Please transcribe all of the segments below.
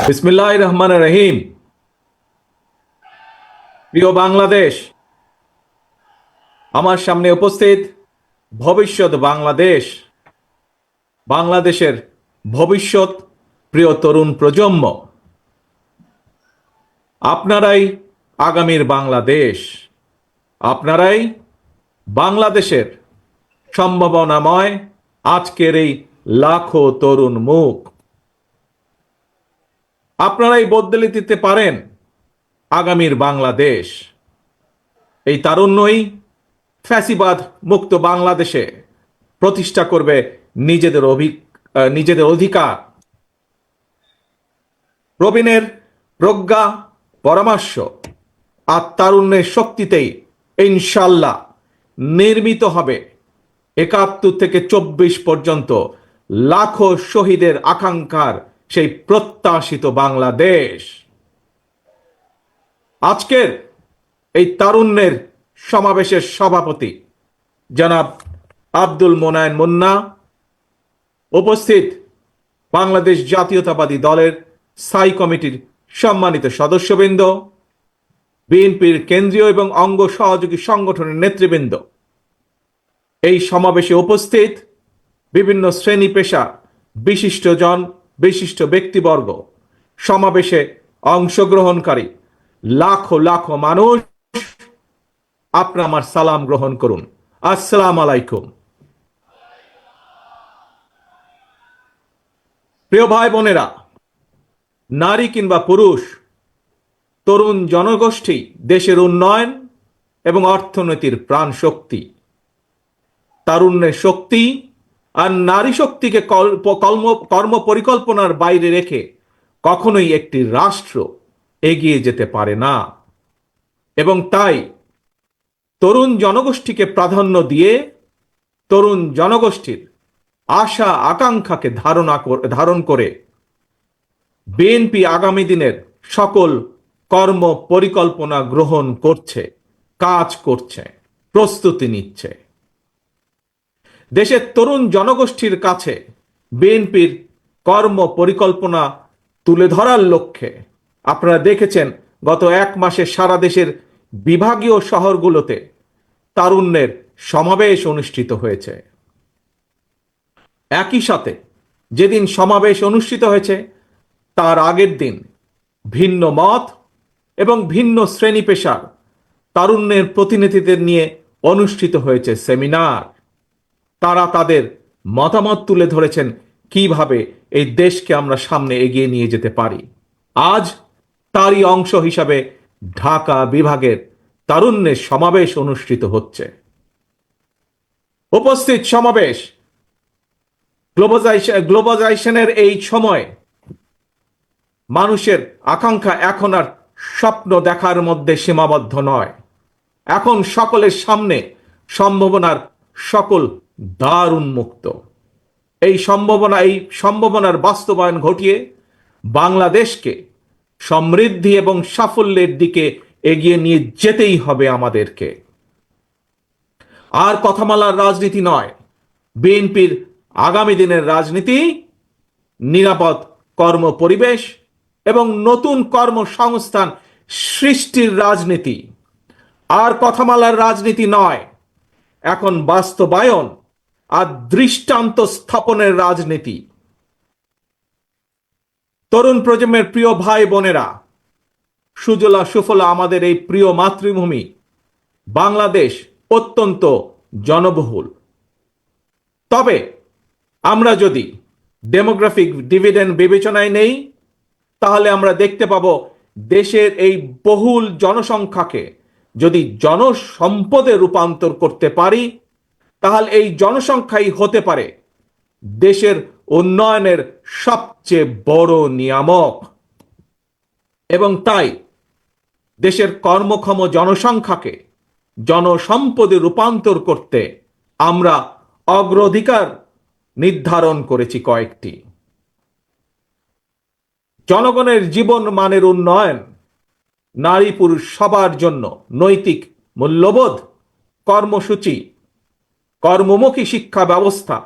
বিসমিল্লাহির রহমানির রহিম। প্রিয় বাংলাদেশ, আমার সামনে উপস্থিত ভবিষ্যৎ বাংলাদেশ, বাংলাদেশের ভবিষ্যৎ প্রিয় তরুণ প্রজন্ম, আপনারাই আগামীর বাংলাদেশ, আপনারাই বাংলাদেশের সম্ভাবনাময় আজকের এই লাখো তরুণ মুখ। আপনারাই বদলে দিতে পারেন আগামীর বাংলাদেশ। এই তারুণ্যই ফ্যাসিবাদ মুক্ত বাংলাদেশে প্রতিষ্ঠা করবে নিজেদের অধিকার। প্রবীণের প্রজ্ঞা, পরামর্শ আর তারুণ্যের শক্তিতেই ইনশাল্লাহ নির্মিত হবে ৭১ থেকে ২৪ পর্যন্ত লাখো শহীদের আকাঙ্ক্ষার সেই প্রত্যাশিত বাংলাদেশ। আজকের এই তারুণ্যের সমাবেশের সভাপতি জনাব আব্দুল মোনায়েন মুন্না, উপস্থিত বাংলাদেশ জাতীয়তাবাদী দলের স্থায়ী কমিটির সম্মানিত সদস্যবৃন্দ, বিএনপির কেন্দ্রীয় এবং অঙ্গ সহযোগী সংগঠনের নেতৃবৃন্দ, এই সমাবেশে উপস্থিত বিভিন্ন শ্রেণী পেশা বিশিষ্টজন, বিশিষ্ট ব্যক্তিবর্গ, সমাবেশে অংশগ্রহণকারী লাখো লাখো মানুষ, আপনারা আমার সালাম গ্রহণ করুন। আসসালামু আলাইকুম। প্রিয় ভাই বোনেরা, নারী কিংবা পুরুষ, তরুণ জনগোষ্ঠী দেশের উন্নয়ন এবং অর্থনীতির প্রাণ শক্তি। তারুণ্যের শক্তি আর নারী শক্তিকে কর্ম পরিকল্পনার বাইরে রেখে কখনোই একটি রাষ্ট্র এগিয়ে যেতে পারে না। এবং তাই তরুণ জনগোষ্ঠীকে প্রাধান্য দিয়ে তরুণ জনগোষ্ঠীর আশা আকাঙ্ক্ষাকে ধারণ করে বিএনপি আগামী দিনের সকল কর্ম পরিকল্পনা গ্রহণ করছে, কাজ করছে, প্রস্তুতি নিচ্ছে। দেশের তরুণ জনগোষ্ঠীর কাছে বিএনপির কর্ম পরিকল্পনা তুলে ধরার লক্ষ্যে আপনারা দেখেছেন গত এক মাসে সারা দেশের বিভাগীয় শহরগুলোতে তারুণ্যের সমাবেশ অনুষ্ঠিত হয়েছে। একই সাথে যেদিন সমাবেশ অনুষ্ঠিত হয়েছে তার আগের দিন ভিন্ন মত এবং ভিন্ন শ্রেণী পেশার তারুণ্যের প্রতিনিধিদের নিয়ে অনুষ্ঠিত হয়েছে সেমিনার। তারা তাদের মতামত তুলে ধরেছেন কিভাবে এই দেশকে আমরা সামনে এগিয়ে নিয়ে যেতে পারি। আজ তারই অংশ হিসাবে ঢাকা বিভাগের তারুণ্যের সমাবেশ অনুষ্ঠিত হচ্ছে। উপস্থিত সমাবেশ গ্লোবালাইজেশনের এই সময় মানুষের আকাঙ্ক্ষা এখন আর স্বপ্ন দেখার মধ্যে সীমাবদ্ধ নয়। এখন সকলের সামনে সম্ভাবনার সকল দ্বার উন্মুক্ত। এই সম্ভাবনার বাস্তবায়ন ঘটিয়ে বাংলাদেশকে সমৃদ্ধি এবং সাফল্যের দিকে এগিয়ে নিয়ে যেতেই হবে আমাদেরকে। আর কথামালার রাজনীতি নয়, বিএনপির আগামী দিনের রাজনীতি নিরাপদ কর্ম পরিবেশ এবং নতুন কর্মসংস্থান সৃষ্টির রাজনীতি। আর কথামালার রাজনীতি নয়, এখন বাস্তবায়ন আর দৃষ্টান্ত স্থাপনের রাজনীতি। তরুণ প্রজন্মের প্রিয় ভাই বোনেরা, সুজলা সুফলা আমাদের এই প্রিয় মাতৃভূমি বাংলাদেশ অত্যন্ত জনবহুল। তবে আমরা যদি ডেমোগ্রাফিক ডিভিডেন্ড বিবেচনায় নেই, তাহলে আমরা দেখতে পাব দেশের এই বহুল জনসংখ্যাকে যদি জনসম্পদে রূপান্তর করতে পারি, তাহলে এই জনসংখ্যাই হতে পারে দেশের উন্নয়নের সবচেয়ে বড় নিয়ামক। এবং তাই দেশের কর্মক্ষম জনসংখ্যাকে জনসম্পদে রূপান্তর করতে আমরা অগ্রাধিকার নির্ধারণ করেছি কয়েকটি। জনগণের জীবন মানের উন্নয়ন, নারী পুরুষ সবার জন্য নৈতিক মূল্যবোধ কর্মসূচি, কর্মমুখী শিক্ষা ব্যবস্থা,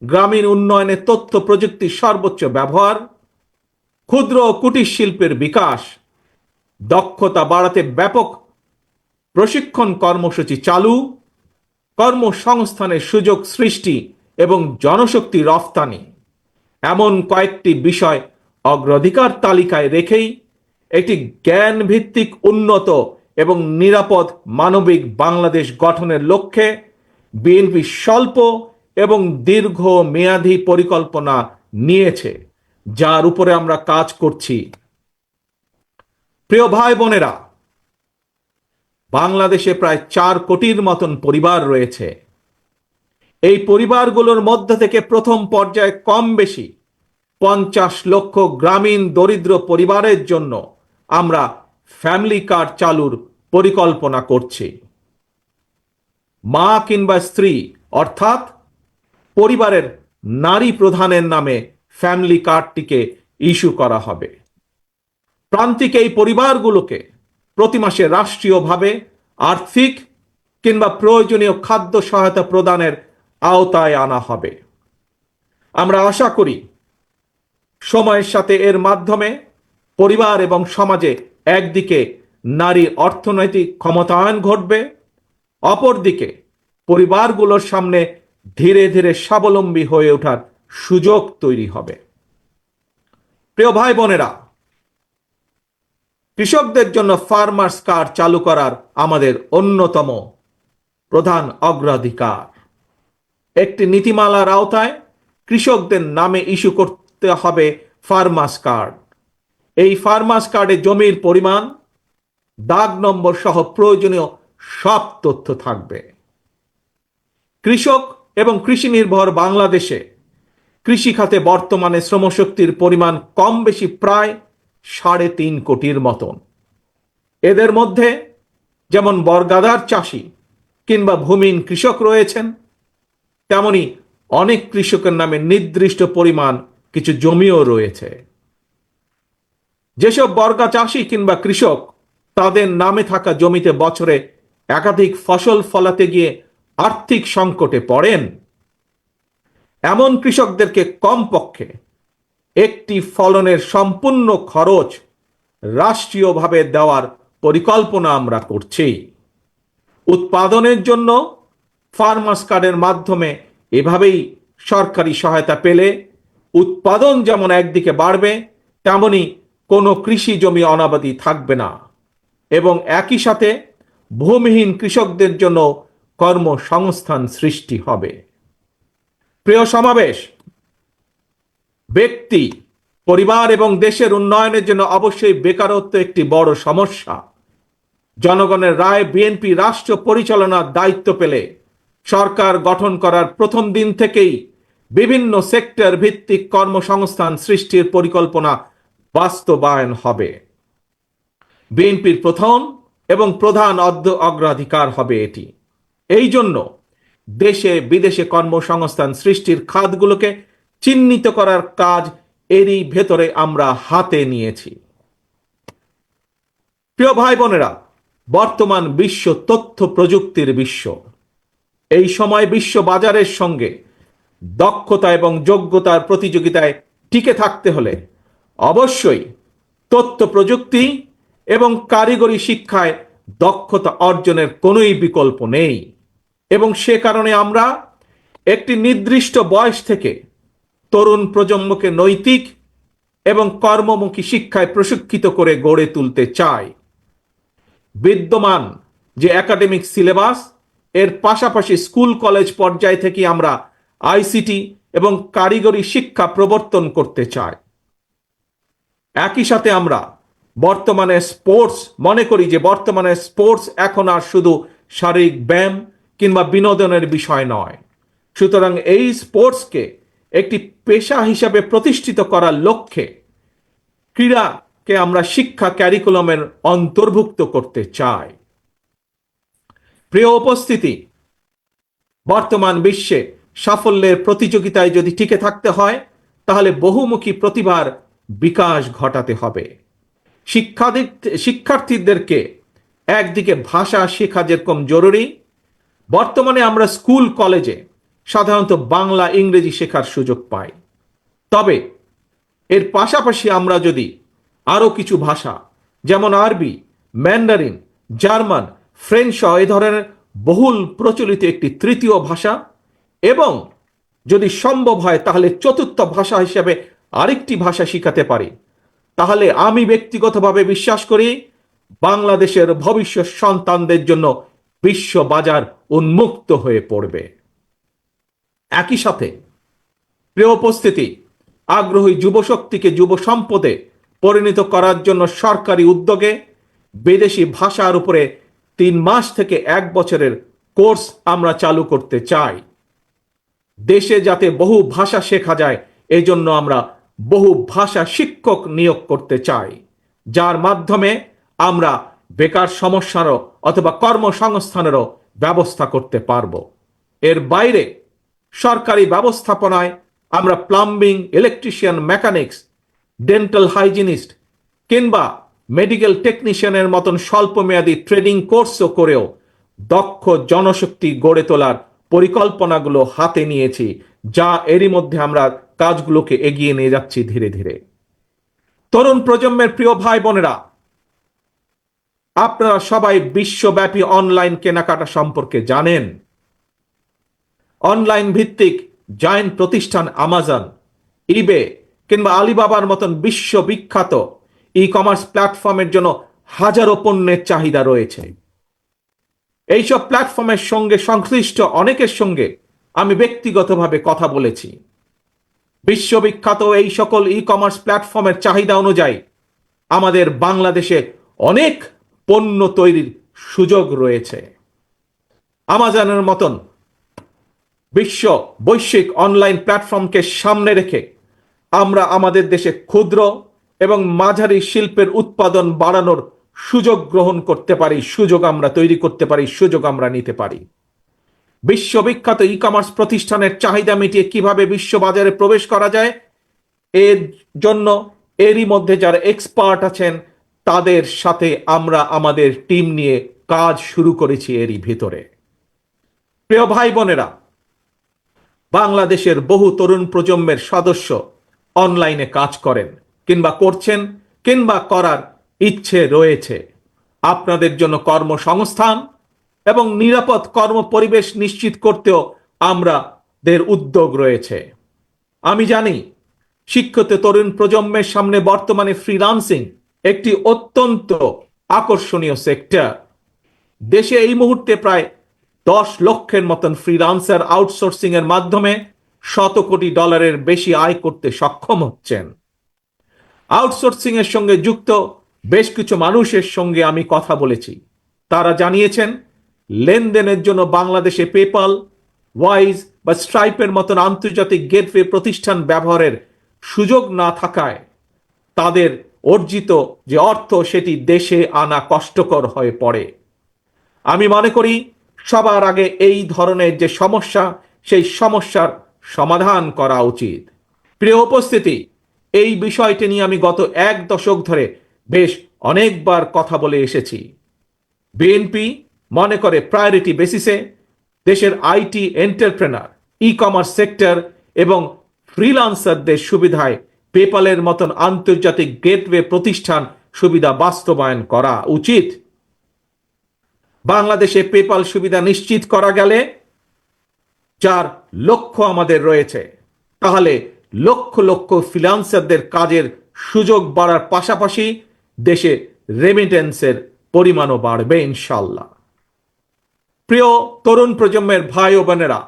গ্রামীণ উন্নয়নে তথ্য প্রযুক্তির সর্বোচ্চ ব্যবহার, ক্ষুদ্র ও কুটির শিল্পের বিকাশ, দক্ষতা বাড়াতে ব্যাপক প্রশিক্ষণ কর্মসূচি চালু, কর্মসংস্থানের সুযোগ সৃষ্টি এবং জনশক্তি রফতানি, এমন কয়েকটি বিষয় অগ্রাধিকার তালিকায় রেখেই একটি জ্ঞান ভিত্তিক উন্নত এবং নিরাপদ মানবিক বাংলাদেশ গঠনের লক্ষ্যে বিএনপি স্বল্প এবং দীর্ঘ মেয়াদী পরিকল্পনা নিয়েছে, যার উপরে আমরা কাজ করছি। প্রিয় ভাই বোনেরা, বাংলাদেশে প্রায় 4 কোটির মতন পরিবার রয়েছে। এই পরিবারগুলোর মধ্য থেকে প্রথম পর্যায়ে কম বেশি 50 লক্ষ গ্রামীণ দরিদ্র পরিবারের জন্য আমরা ফ্যামিলি কার্ড চালুর পরিকল্পনা করছি। মা কিংবা স্ত্রী অর্থাৎ পরিবারের নারী প্রধানের নামে ফ্যামিলি কার্ডটিকে ইস্যু করা হবে। প্রান্তিক এই পরিবারগুলোকে প্রতি মাসে রাষ্ট্রীয়ভাবে আর্থিক কিংবা প্রয়োজনীয় খাদ্য সহায়তা প্রদানের আওতায় আনা হবে। আমরা আশা করি সময়ের সাথে এর মাধ্যমে পরিবার এবং সমাজে একদিকে নারীর অর্থনৈতিক ক্ষমতায়ন ঘটবে, অপরদিকে পরিবারগুলোর সামনে ধীরে ধীরে স্বাবলম্বী হয়ে ওঠার সুযোগ তৈরি হবে। প্রিয় ভাই বোনেরা, কৃষকদের জন্য ফার্মার্স কার্ড চালু করার আমাদের অন্যতম প্রধান অগ্রাধিকার। একটি নীতিমালার আওতায় কৃষকদের নামে ইস্যু করতে হবে ফার্মার্স কার্ড। এই ফার্মার্স কার্ডে জমির পরিমাণ, দাগ নম্বর সহ প্রয়োজনীয় সব তথ্য থাকবে। কৃষক এবং কৃষি নির্ভর বাংলাদেশে কৃষি খাতে বর্তমানে শ্রমশক্তির পরিমাণ কম বেশি প্রায় 3.5 কোটির মতন। এদের মধ্যে যেমন বর্গাদার চাষি কিংবা ভূমিহীন কৃষক রয়েছেন, তেমনি অনেক কৃষকের নামে নির্দিষ্ট পরিমাণ কিছু জমিও রয়েছে। যেসব বর্গা চাষি কিংবা কৃষক তাদের নামে থাকা জমিতে বছরে একাধিক ফসল ফলাতে গিয়ে আর্থিক সংকটে পড়েন, এমন কৃষকদেরকে কমপক্ষে একটি ফলনের সম্পূর্ণ খরচ রাষ্ট্রীয়ভাবে দেওয়ার পরিকল্পনা আমরা করছি। উৎপাদনের জন্য ফার্মার্স কার্ডের মাধ্যমে এভাবেই সরকারি সহায়তা পেলে উৎপাদন যেমন একদিকে বাড়বে, তেমনি কোনো কৃষি জমি অনাবাদি থাকবে না এবং একই সাথে ভূমিহীন কৃষকদের জন্য কর্মসংস্থান সৃষ্টি হবে। প্রিয় সমাবেশ, ব্যক্তি, পরিবার এবং দেশের উন্নয়নের জন্য অবশ্যই বেকারত্ব একটি বড় সমস্যা। জনগণের রায় বিএনপি রাষ্ট্র পরিচালনার দায়িত্ব পেলে সরকার গঠন করার প্রথম দিন থেকেই বিভিন্ন সেক্টর ভিত্তিক কর্মসংস্থান সৃষ্টির পরিকল্পনা বাস্তবায়ন হবে। বিএনপির প্রথম এবং প্রধান অগ্রাধিকার হবে এটি। এই জন্য দেশে বিদেশে কর্মসংস্থান সৃষ্টির খাতগুলোকে চিহ্নিত করার কাজ এরই ভেতরে আমরা হাতে নিয়েছি। প্রিয় ভাই বোনেরা, বর্তমান বিশ্ব তথ্য প্রযুক্তির বিশ্ব। এই সময় বিশ্ব বাজারের সঙ্গে দক্ষতা এবং যোগ্যতার প্রতিযোগিতায় টিকে থাকতে হলে অবশ্যই তথ্য প্রযুক্তি এবং কারিগরি শিক্ষায় দক্ষতা অর্জনের কোনোই বিকল্প নেই এবং সে কারণে আমরা একটি নির্দিষ্ট বয়স থেকে তরুণ প্রজন্মকে নৈতিক এবং কর্মমুখী শিক্ষায় প্রশিক্ষিত করে গড়ে তুলতে চাই। বিদ্যমান যে একাডেমিক সিলেবাস, এর পাশাপাশি স্কুল কলেজ পর্যায় থেকে আমরা আইসিটি এবং কারিগরি শিক্ষা প্রবর্তন করতে চাই। একই সাথে আমরা বর্তমানে মনে করি যে বর্তমানে স্পোর্টস এখন আর শুধু শারীরিক ব্যায়াম কিংবা বিনোদনের বিষয় নয়। সুতরাং এই স্পোর্টসকে একটি পেশা হিসাবে প্রতিষ্ঠিত করার লক্ষ্যে ক্রীড়াকে আমরা শিক্ষা ক্যারিকুলামের অন্তর্ভুক্ত করতে চাই। প্রিয় উপস্থিতি, বর্তমান বিশ্বে সাফল্যের প্রতিযোগিতায় যদি টিকে থাকতে হয় তাহলে বহুমুখী প্রতিভার বিকাশ ঘটাতে হবে। শিক্ষার্থীদেরকে একদিকে ভাষা শেখা যেরকম জরুরি, বর্তমানে আমরা স্কুল কলেজে সাধারণত বাংলা ইংরেজি শেখার সুযোগ পাই, তবে এর পাশাপাশি আমরা যদি আরও কিছু ভাষা যেমন আরবি, ম্যান্ডারিন, জার্মান, ফ্রেঞ্চ সহ এ ধরনের বহুল প্রচলিত একটি তৃতীয় ভাষা এবং যদি সম্ভব হয় তাহলে চতুর্থ ভাষা হিসেবে আরেকটি ভাষা শিখাতে পারি, তাহলে আমি ব্যক্তিগতভাবে বিশ্বাস করি বাংলাদেশের ভবিষ্যৎ সন্তানদের জন্য বিশ্ব বাজার উন্মুক্ত হয়ে পড়বে। একই সাথে প্রিয় উপস্থিতি, আগ্রহী যুবশক্তিকে যুব সম্পদে পরিণত করার জন্য সরকারি উদ্যোগে বিদেশি ভাষার উপরে 3 মাস থেকে 1 বছরের কোর্স আমরা চালু করতে চাই। দেশে যাতে বহু ভাষা শেখা যায় এজন্য আমরা বহু ভাষা শিক্ষক নিয়োগ করতে চাই, যার মাধ্যমে আমরা বেকার সমস্যারও অথবা কর্মসংস্থানেরও ব্যবস্থা করতে পারব। এর বাইরে সরকারি ব্যবস্থাপনায় আমরা plumbing, electrician, mechanics, dental hygienist কিংবা মেডিকেল টেকনিশিয়ানের মতন স্বল্পমেয়াদী ট্রেনিং কোর্সও করেও দক্ষ জনশক্তি গড়ে তোলার পরিকল্পনাগুলো হাতে নিয়েছি, যা এরই মধ্যে আমরা কাজগুলোকে এগিয়ে নিয়ে যাচ্ছি ধীরে ধীরে। তরুণ প্রজন্মের প্রিয় ভাই বোনেরা, আপনারা সবাই বিশ্বব্যাপী অনলাইন কেনাকাটা সম্পর্কে জানেন। অনলাইন ভিত্তিক জায়ান্ট প্রতিষ্ঠান আমাজন, ইবে কিংবা আলিবাবার মতন বিশ্ববিখ্যাত ই কমার্স প্ল্যাটফর্মের জন্য হাজারো পণ্যের চাহিদা রয়েছে। এইসব প্ল্যাটফর্মের সঙ্গে সংশ্লিষ্ট অনেকের সঙ্গে আমি ব্যক্তিগতভাবে কথা বলেছি। বিশ্ববিখ্যাত এই সকল ই কমার্স প্ল্যাটফর্মের চাহিদা অনুযায়ী আমাদের বাংলাদেশে অনেক পণ্য তৈরির সুযোগ রয়েছে। আমাজনের মতন বৈশ্বিক অনলাইন প্ল্যাটফর্মকে সামনে রেখে আমরা আমাদের দেশে ক্ষুদ্র এবং মাঝারি শিল্পের উৎপাদন বাড়ানোর সুযোগ গ্রহণ করতে পারি, সুযোগ আমরা তৈরি করতে পারি, সুযোগ আমরা নিতে পারি। বিশ্ববিখ্যাত ই কমার্স প্রতিষ্ঠানের চাহিদা মিটিয়ে কিভাবে বিশ্ববাজারে প্রবেশ করা যায় এর জন্য এরই মধ্যে যারা এক্সপার্ট আছেন তাদের সাথে আমরা আমাদের টিম নিয়ে কাজ শুরু করেছি এরই ভিতরে। প্রিয় ভাই বোনেরা, বাংলাদেশের বহু তরুণ প্রজন্মের সদস্য অনলাইনে কাজ করেন কিংবা করছেন কিংবা করার ইচ্ছে রয়েছে। আপনাদের জন্য কর্মসংস্থান এবং নিরাপদ কর্মপরিবেশ নিশ্চিত করতেও আমাদের উদ্যোগ রয়েছে। আমি জানি শিক্ষিত তরুণ প্রজন্মের সামনে বর্তমানে ফ্রিল্যান্সিং একটি অত্যন্ত আকর্ষণীয় সেক্টর। দেশে এই মুহূর্তে প্রায় 10 লক্ষের মতন ফ্রিল্যান্সার আউটসোর্সিং এর মাধ্যমে $100 কোটি বেশি আয় করতে সক্ষম হচ্ছেন। আউটসোর্সিং এর সঙ্গে যুক্ত বেশ কিছু মানুষের সঙ্গে আমি কথা বলেছি। তারা জানিয়েছেন লেনদেনের জন্য বাংলাদেশে পেপাল, ওয়াইজ বা স্ট্রাইপের মতন আন্তর্জাতিক গেটওয়ে প্রতিষ্ঠান ব্যবহারের সুযোগ না থাকায় তাদের অর্জিত যে অর্থ সেটি দেশে আনা কষ্টকর হয়ে পড়ে। আমি মনে করি সবার আগে এই ধরনের যে সমস্যা সেই সমস্যার সমাধান করা উচিত। প্রিয় উপস্থিতি, এই বিষয়টি নিয়ে আমি গত 1 দশক ধরে বেশ অনেকবার কথা বলে এসেছি। বিএনপি মনে করে প্রায়োরিটি বেসিসে দেশের IT entrepreneur, e commerce sector এবং ফ্রিল্যান্সারদের সুবিধায় পেপালের মতন আন্তর্জাতিক গেটওয়ে প্রতিষ্ঠান সুবিধা বাস্তবায়ন করা উচিত। বাংলাদেশে পেপাল সুবিধা নিশ্চিত করা গেলে, যার লক্ষ্য আমাদের রয়েছে, তাহলে লক্ষ লক্ষ ফ্রিল্যান্সারদের কাজের সুযোগ বাড়ার পাশাপাশি দেশে রেমিটেন্সের পরিমাণও বাড়বে ইনশাল্লাহ। প্রিয় তরুণ প্রজন্মের ভাই ও বোনেরা,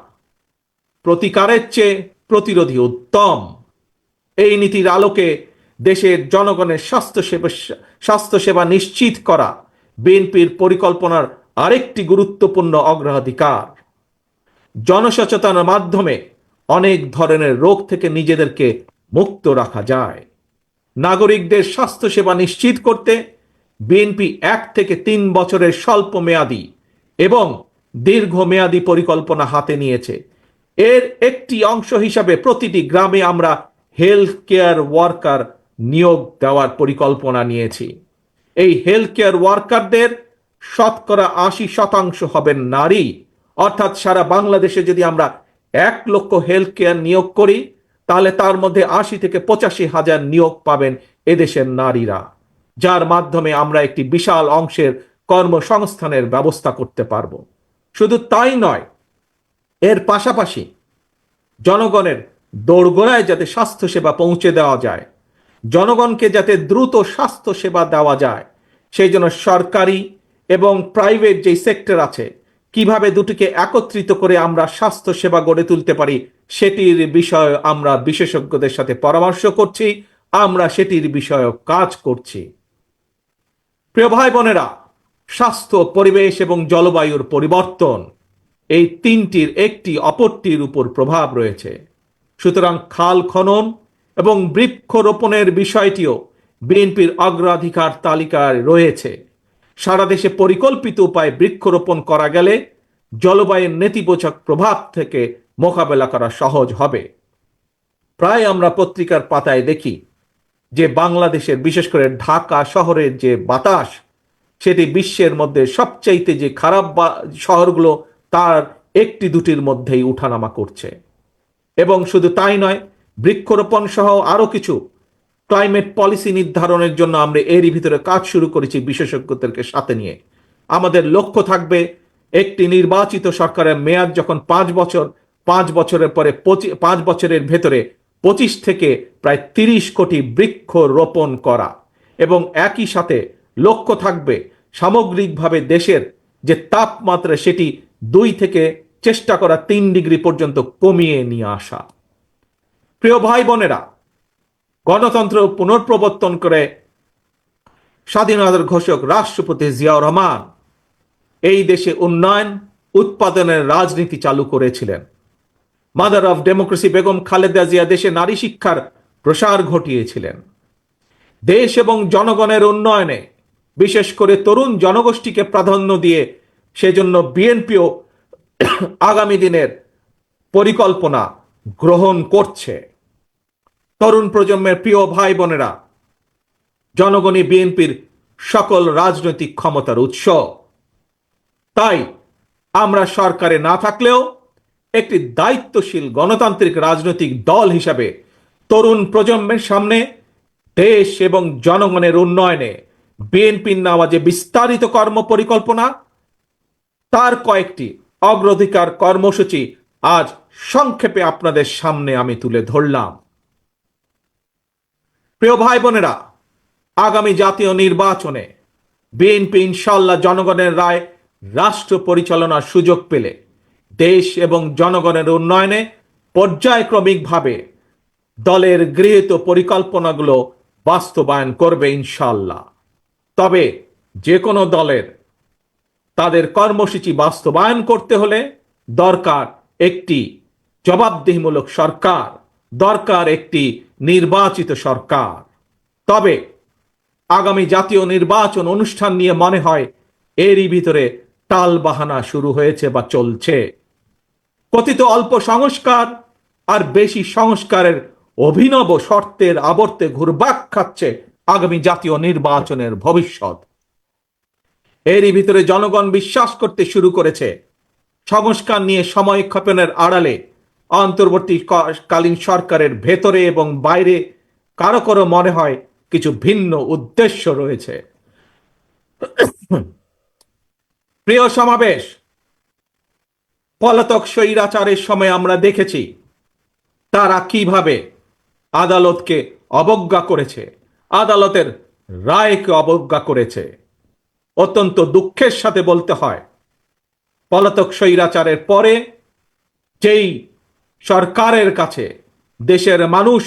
প্রতিকারের চেয়ে প্রতিরোধী উত্তম। এই নীতির আলোকে দেশের জনগণের স্বাস্থ্যসেবা নিশ্চিত করা বিএনপির পরিকল্পনার আরেকটি গুরুত্বপূর্ণ অগ্রাধিকার। জনসচেতনার মাধ্যমে অনেক ধরনের রোগ থেকে নিজেদেরকে মুক্ত রাখা যায়। নাগরিকদের স্বাস্থ্যসেবা নিশ্চিত করতে বিএনপি 1 থেকে 3 বছরের স্বল্প মেয়াদী এবং দীর্ঘমেয়াদী পরিকল্পনা হাতে নিয়েছে। এর একটি অংশ হিসাবে প্রতিটি গ্রামে আমরা হেলথ কেয়ার ওয়ার্কার নিয়োগ দেওয়ার পরিকল্পনা নিয়েছি। এই হেলথ কেয়ার ওয়ার্কারদের 80% হবেন নারী। অর্থাৎ সারা বাংলাদেশে যদি আমরা 1 লক্ষ হেলথ কেয়ার নিয়োগ করি তাহলে তার মধ্যে ৮০ থেকে ৮৫,০০০ নিয়োগ পাবেন এদেশের নারীরা, যার মাধ্যমে আমরা একটি বিশাল অংশের কর্মসংস্থানের ব্যবস্থা করতে পারব। শুধু তাই নয়, এর পাশাপাশি জনগণের দোরগোড়ায় যাতে স্বাস্থ্যসেবা পৌঁছে দেওয়া যায়, জনগণকে যাতে দ্রুত স্বাস্থ্যসেবা দেওয়া যায়, সেই জন্য সরকারি এবং প্রাইভেট যে সেক্টর আছে, কিভাবে দুটিকে একত্রিত করে আমরা স্বাস্থ্যসেবা গড়ে তুলতে পারি, সেটির বিষয়ে আমরা বিশেষজ্ঞদের সাথে পরামর্শ করছি, আমরা সেটির বিষয়ে কাজ করছি। প্রিয় ভাই বোনেরা, স্বাস্থ্য, পরিবেশ এবং জলবায়ুর পরিবর্তন, এই তিনটির একটি অপরটির উপর প্রভাব রয়েছে। সুতরাং খাল খনন এবং বৃক্ষরোপণের বিষয়টিও বিএনপির অগ্রাধিকার তালিকায় রয়েছে। সারা দেশে পরিকল্পিত উপায়ে বৃক্ষরোপণ করা গেলে জলবায়ুর নেতিবাচক প্রভাব থেকে মোকাবেলা করা সহজ হবে। প্রায় আমরা পত্রিকার পাতায় দেখি যে বাংলাদেশের, বিশেষ করে ঢাকা শহরের যে বাতাস, সেটি বিশ্বের মধ্যে সবচাইতে যে খারাপ শহরগুলো তার একটি দুটির মধ্যেই উঠানামা করছে। এবং শুধু তাই নয়, বৃক্ষরোপণ সহ আরো কিছু ক্লাইমেট পলিসি নির্ধারণের জন্য আমরা এরই ভিতরে কাজ শুরু করেছি বিশেষজ্ঞদেরকে সাথে নিয়ে। আমাদের লক্ষ্য থাকবে একটি নির্বাচিত সরকারের মেয়াদ যখন 5 বছর, 5 বছরের পরে 5 বছরের ভেতরে 25 থেকে প্রায় 30 কোটি বৃক্ষ রোপণ করা, এবং একই সাথে লক্ষ্য থাকবে সামগ্রিকভাবে দেশের যে তাপমাত্রা সেটি 2 থেকে চেষ্টা করা 3 ডিগ্রি পর্যন্ত কমিয়ে নিয়ে আসা। প্রিয় ভাই বোনেরা, গণতন্ত্র পুনঃপ্রবর্তন করে স্বাধীনতার ঘোষক রাষ্ট্রপতি জিয়াউর রহমান এই দেশে উন্নয়ন উৎপাদনের রাজনীতি চালু করেছিলেন। Mother of democracy Begum Khaleda Zia দেশে নারী শিক্ষার প্রসার ঘটিয়েছিলেন। দেশ এবং জনগণের উন্নয়নে বিশেষ করে তরুণ জনগোষ্ঠীকে প্রাধান্য দিয়ে সেজন্য বিএনপিও আগামী দিনের পরিকল্পনা গ্রহণ করছে। তরুণ প্রজন্মের প্রিয় ভাই বোনেরা, জনগণই বিএনপির সকল রাজনৈতিক ক্ষমতার উৎস। তাই আমরা সরকারে না থাকলেও একটি দায়িত্বশীল গণতান্ত্রিক রাজনৈতিক দল হিসাবে তরুণ প্রজন্মের সামনে দেশ এবং জনগণের উন্নয়নে বিএনপির নেওয়া যে বিস্তারিত কর্ম পরিকল্পনা, তার কয়েকটি অগ্রাধিকার কর্মসূচি আজ সংক্ষেপে আপনাদের সামনে আমি তুলে ধরলাম। প্রিয় ভাই বোনেরা, আগামী জাতীয় নির্বাচনে বিএনপি ইনশাআল্লাহ জনগণের রায় রাষ্ট্র পরিচালনার সুযোগ পেলে দেশ এবং জনগণের উন্নয়নে পর্যায়ক্রমিকভাবে দলের গৃহীত পরিকল্পনাগুলো বাস্তবায়ন করবে ইনশাআল্লাহ। তবে যে কোনো দলের তাদের কর্মসূচি বাস্তবায়ন করতে হলে দরকার একটি জবাবদিহিমূলক সরকার, দরকার একটি নির্বাচিত সরকার। তবে আগামী জাতীয় নির্বাচন অনুষ্ঠান নিয়ে মনে হয় এরই ভিতরে টালবাহানা শুরু হয়েছে বা চলছে। কথিত অল্প সংস্কার আর বেশি সংস্কারের অভিনব শর্তের আবর্তে ঘুরপাক খাচ্ছে আগামী জাতীয় নির্বাচনের ভবিষ্যৎ। এরই ভিতরে জনগণ বিশ্বাস করতে শুরু করেছে সংস্কার নিয়ে সময় ক্ষেপণের আড়ালে অন্তর্বর্তীকালীন সরকারের ভেতরে এবং বাইরে কারো কারো মনে হয় কিছু ভিন্ন উদ্দেশ্য রয়েছে। প্রিয় সমাবেশ, পলাতক স্বৈরাচারের সময় আমরা দেখেছি তারা কিভাবে আদালতকে অবজ্ঞা করেছে, আদালতের রায়কে অবজ্ঞা করেছে। অত্যন্ত দুঃখের সাথে বলতে হয়, পলাতক স্বৈরাচারের পরে যেই সরকারের কাছে দেশের মানুষ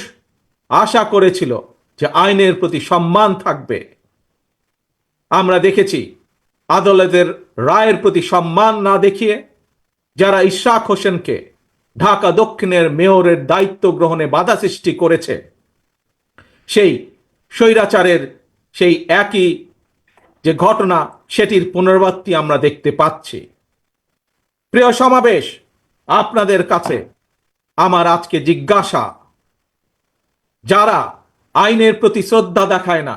আশা করেছিল যে আইনের প্রতি সম্মান থাকবে, আমরা দেখেছি আদালতের রায়ের প্রতি সম্মান না দেখিয়ে যারা ইশরাক হোসেনকে ঢাকা দক্ষিণের মেয়রের দায়িত্ব গ্রহণে বাধা সৃষ্টি করেছে, সেই স্বৈরাচারের সেই একই যে ঘটনা সেটির পুনরাবৃত্তি আমরা দেখতে পাচ্ছি। প্রিয় সমাবেশ, আপনাদের কাছে আমার আজকে জিজ্ঞাসা, যারা আইনের প্রতি শ্রদ্ধা দেখায় না,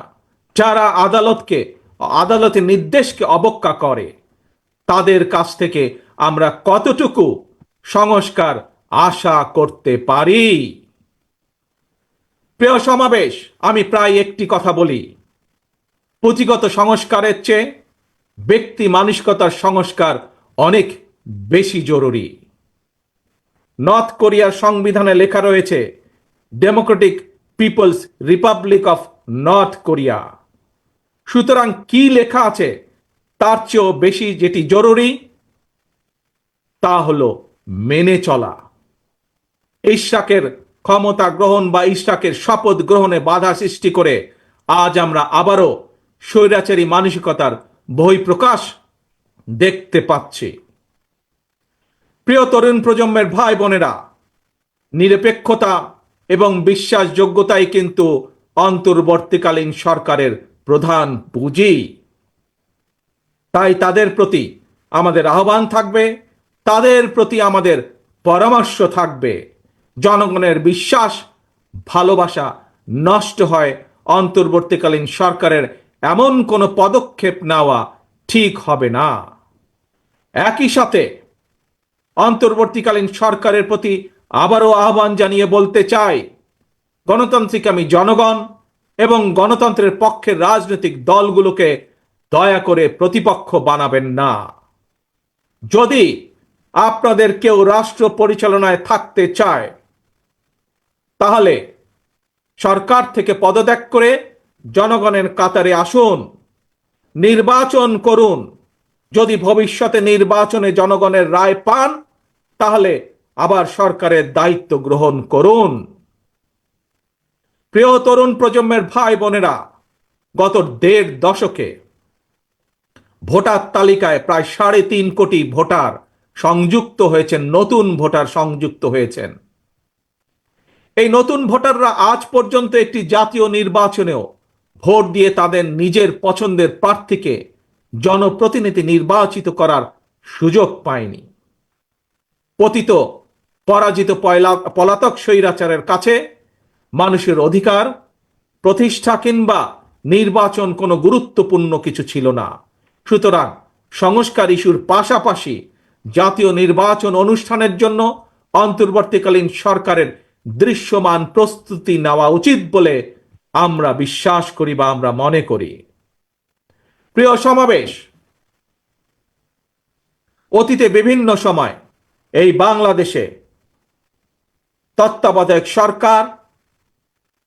যারা আদালতের নির্দেশকে অবজ্ঞা করে, তাদের কাছ থেকে আমরা কতটুকু সংস্কার আশা করতে পারি? প্রিয় সমাবেশ, আমি প্রায় একটি কথা বলি, পুঁথিগত সংস্কারের চেয়ে ব্যক্তি মানসিকতার সংস্কার অনেক বেশি জরুরি। নর্থ কোরিয়ার সংবিধানে লেখা রয়েছে Democratic People's Republic of North Korea. সুতরাং কি লেখা আছে তার চেয়েও বেশি যেটি জরুরি তা হলো মেনে চলা। ইশরাকের ক্ষমতা গ্রহণ বা ইশরাকের শপথ গ্রহণে বাধা সৃষ্টি করে আজ আমরা আবারও স্বৈরাচারী মানসিকতার বহিঃপ্রকাশ দেখতে পাচ্ছি। প্রিয় তরুণ প্রজন্মের ভাই বোনেরা, নিরপেক্ষতা এবং বিশ্বাসযোগ্যতাই কিন্তু অন্তর্বর্তীকালীন সরকারের প্রধান পুঁজি। তাই তাদের প্রতি আমাদের আহ্বান থাকবে, তাদের প্রতি আমাদের পরামর্শ থাকবে। জনগণের বিশ্বাস, ভালোবাসা নষ্ট হয় অন্তর্বর্তীকালীন সরকারের এমন কোনো পদক্ষেপ নেওয়া ঠিক হবে না। একই সাথে অন্তর্বর্তীকালীন সরকারের প্রতি আবারও আহ্বান জানিয়ে বলতে চাই, গণতান্ত্রিক আমি জনগণ এবং গণতন্ত্রের পক্ষের রাজনৈতিক দলগুলোকে দয়া করে প্রতিপক্ষ বানাবেন না। যদি আপনাদের কেউ রাষ্ট্র পরিচালনায় থাকতে চায় তাহলে সরকার থেকে পদত্যাগ করে জনগণের কাতারে আসুন, নির্বাচন করুন। যদি ভবিষ্যতে নির্বাচনে জনগণের রায় পান তাহলে আবার সরকারের দায়িত্ব গ্রহণ করুন। প্রিয় তরুণ প্রজন্মের ভাই বোনেরা, গত 1.5 দশকে ভোটার তালিকায় প্রায় 3.5 কোটি ভোটার সংযুক্ত হয়েছেন, নতুন ভোটার সংযুক্ত হয়েছেন। এই নতুন ভোটাররা আজ পর্যন্ত একটি জাতীয় নির্বাচনেও ভোট দিয়ে তাদের নিজের পছন্দের প্রার্থীকে জনপ্রতিনিধি নির্বাচিত করার সুযোগ পায়নি। পতিত পরাজিত পলাতক স্বৈরাচারের কাছে মানুষের অধিকার প্রতিষ্ঠা কিংবা নির্বাচন কোনো গুরুত্বপূর্ণ কিছু ছিল না। সুতরাং সংস্কার ইস্যুর পাশাপাশি জাতীয় নির্বাচন অনুষ্ঠানের জন্য অন্তর্বর্তীকালীন সরকারের দৃশ্যমান প্রস্তুতি নেওয়া উচিত বলে আমরা বিশ্বাস করি বা আমরা মনে করি। প্রিয় সমাবেশ, অতীতে বিভিন্ন সময় এই বাংলাদেশে তত্ত্বাবধায়ক সরকার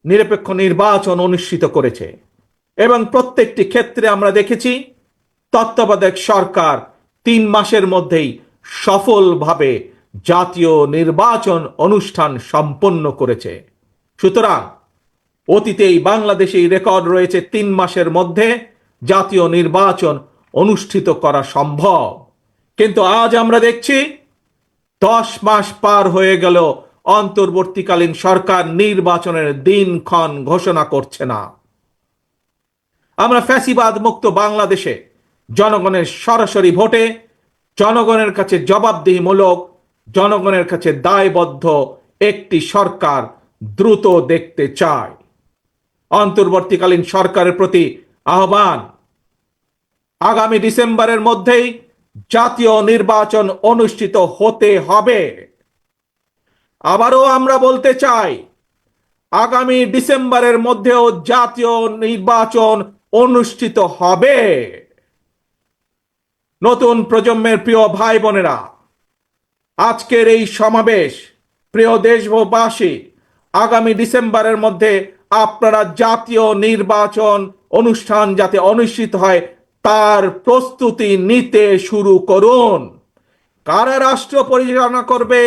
নিরপেক্ষ নির্বাচন অনুষ্ঠিত করেছে এবং প্রত্যেকটি ক্ষেত্রে আমরা দেখেছি তত্ত্বাবধায়ক সরকার 3 মাসের মধ্যেই সফলভাবে জাতীয় নির্বাচন অনুষ্ঠান সম্পন্ন করেছে। সুতরাং অতীতেই বাংলাদেশেই রেকর্ড রয়েছে 3 মাসের মধ্যে জাতীয় নির্বাচন অনুষ্ঠিত করা সম্ভব। কিন্তু আজ আমরা দেখছি 10 মাস পার হয়ে গেল, অন্তর্বর্তীকালীন সরকার নির্বাচনের দিনক্ষণ ঘোষণা করছে না। আমরা ফ্যাসিবাদ মুক্ত বাংলাদেশে জনগণের সরাসরি ভোটে জনগণের কাছে জবাবদিহিমূলক, জনগণের কাছে দায়বদ্ধ একটি সরকার দ্রুত দেখতে চায়। অন্তর্বর্তীকালীন সরকারের প্রতি আহ্বান, আগামী ডিসেম্বরের মধ্যেই জাতীয় নির্বাচন অনুষ্ঠিত হতে হবে। আবারও আমরা বলতে চাই, আগামী ডিসেম্বরের মধ্যেও জাতীয় নির্বাচন অনুষ্ঠিত হবে। নতুন প্রজন্মের প্রিয় ভাই বোনেরা, আজকের এই সমাবেশ, প্রিয় দেশবাসী, আগামী ডিসেম্বরের মধ্যে আপনারা জাতীয় নির্বাচন অনুষ্ঠান যাতে অনুষ্ঠিত হয় তার প্রস্তুতি নিতে শুরু করুন। কারা রাষ্ট্র পরিচালনা করবে,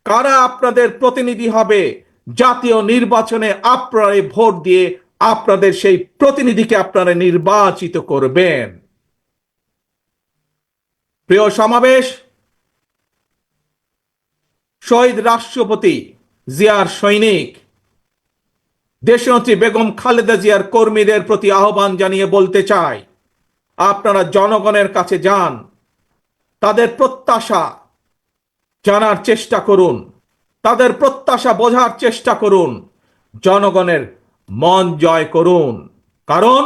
কারা আপনাদের প্রতিনিধি হবে, জাতীয় নির্বাচনে আপনারা ভোট দিয়ে আপনাদের সেই প্রতিনিধিকে আপনারা নির্বাচিত করবেন। প্রিয় সমাবেশ, শহীদ রাষ্ট্রপতি জিয়ার সৈনিক দেশনেত্রী বেগম খালেদা জিয়ার কর্মীদের প্রতি আহ্বান জানিয়ে বলতে চাই, আপনারা জনগণের কাছে যান, তাদের প্রত্যাশা জানার চেষ্টা করুন, তাদের প্রত্যাশা বোঝার চেষ্টা করুন, জনগণের মন জয় করুন। কারণ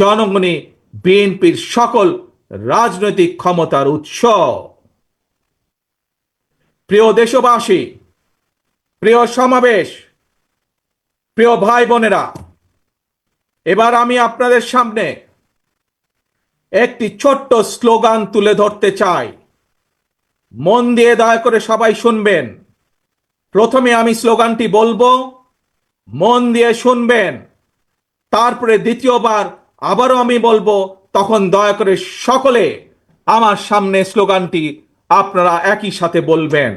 জনগণই বিএনপির সকল রাজনৈতিক ক্ষমতার উৎস। প্রিয় দেশবাসী, প্রিয় সমাবেশ, প্রিয় ভাই বোনেরা, এবার আমি আপনাদের সামনে একটি ছোট্ট স্লোগান তুলে ধরতে চাই। মন দিয়ে দয়া করে সবাই শুনবেন। প্রথমে আমি স্লোগানটি বলবো, মন দিয়ে শুনবেন। তারপরে দ্বিতীয়বার আবারও আমি বলবো, তখন দয়া করে সকলে আমার সামনে স্লোগানটি আপনারা একই সাথে বলবেন।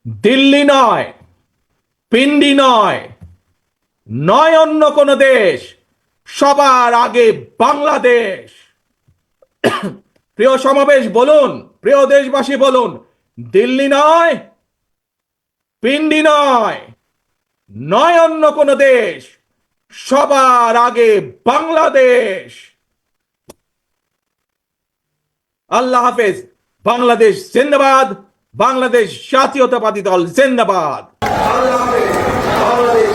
দিল্লি নয়, পিন্ডি নয়, নয় অন্য কোনো দেশ, সবার আগে বাংলাদেশ। প্রিয় সমাবেশ বলুন, প্রিয় দেশবাসী বলুন, দিল্লি নয়, পিন্ডি নয়, নয় অন্য কোনো দেশ, সবার আগে বাংলাদেশ। আল্লাহ হাফেজ। বাংলাদেশ জিন্দাবাদ, বাংলাদেশ জাতীয়তাবাদী দল জিন্দাবাদ। আল্লাহ হাফেজ।